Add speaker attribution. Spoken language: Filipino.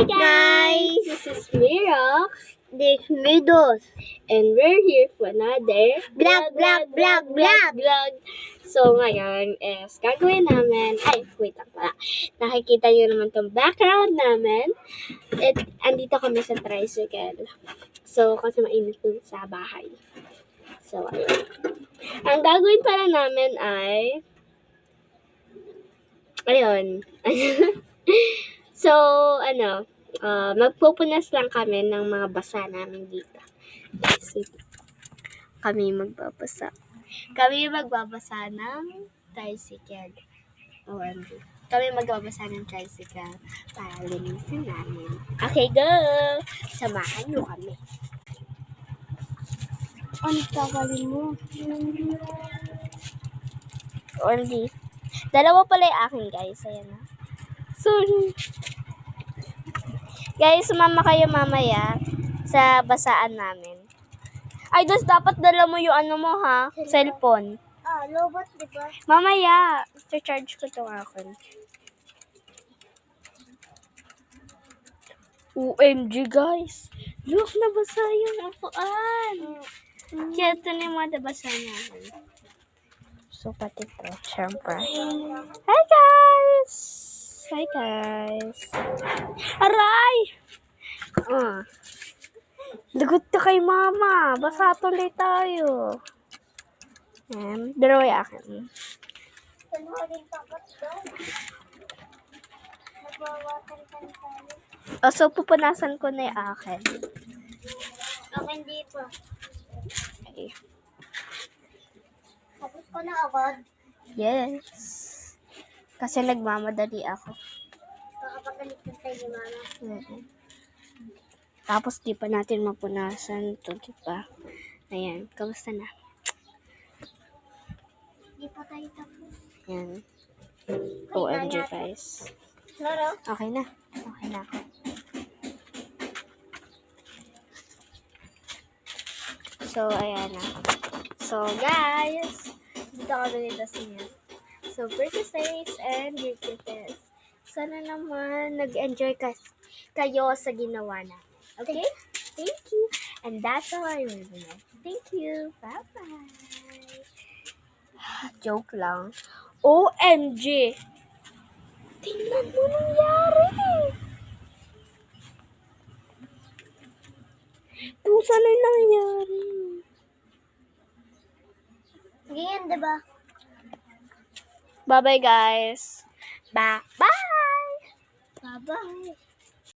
Speaker 1: guys! This is Mira.
Speaker 2: This Midos.
Speaker 1: And we're here for another
Speaker 2: Vlog.
Speaker 1: So ngayon is gagawin namin, wait lang pala. Nakikita nyo naman tong background namin. Andito kami sa tricycle. So kasi mainit dun sa bahay. So ayun. Ang gagawin pala namin ay, ayun. So, magpupunas lang kami ng mga basa namin dito. Yes, kami magbabasa. Kami magbabasa ng tricycle. OMG. Kami magbabasa ng tricycle para linisin namin. Okay, go! Samahan nyo kami.
Speaker 2: Ano gagawin mo?
Speaker 1: OMG. Dalawa pala yung akin, guys. Ayan na. Sorry. Guys, sumama kayo mamaya sa basaan namin. Ay, dos, dapat dala mo yung ano mo, ha? Cellphone.
Speaker 2: Lobot, di ba?
Speaker 1: Mamaya, charge ko itong akin. OMG, guys. Look, nabasa yung upuan. Kaya ito na yung mga nabasa namin. So, pati ito, syempre. Hi, guys! Hi, guys! Aray! Lagot ka kay mama. Basa tuloy tayo. Ayan, dalawa yung akin. So, pupunasan ko na yung akin.
Speaker 2: Akin di pa.
Speaker 1: Okay.
Speaker 2: Tapos ko na agad.
Speaker 1: Yes. Kasi nagmamadali ako.
Speaker 2: Kakapagalit na tayo ni mama.
Speaker 1: Tapos di pa natin mapunasan to, di ba? Ayan, kamusta na?
Speaker 2: Di pa tayo tapos.
Speaker 1: Ayan. OMG, guys.
Speaker 2: Laro?
Speaker 1: Okay na. Okay na ako. So, ayan na. So, guys, dito kami nito siya. So, birthdays and birthdays. Sana naman nag-enjoy kayo sa ginawa namin. Okay? Thank you. And that's all I really know. Thank you. Bye-bye. Joke lang. OMG! Tingnan mo nangyari! Pusa na nangyari.
Speaker 2: Ganyan, di ba?
Speaker 1: Bye-bye, guys. Bye-bye!
Speaker 2: Bye-bye.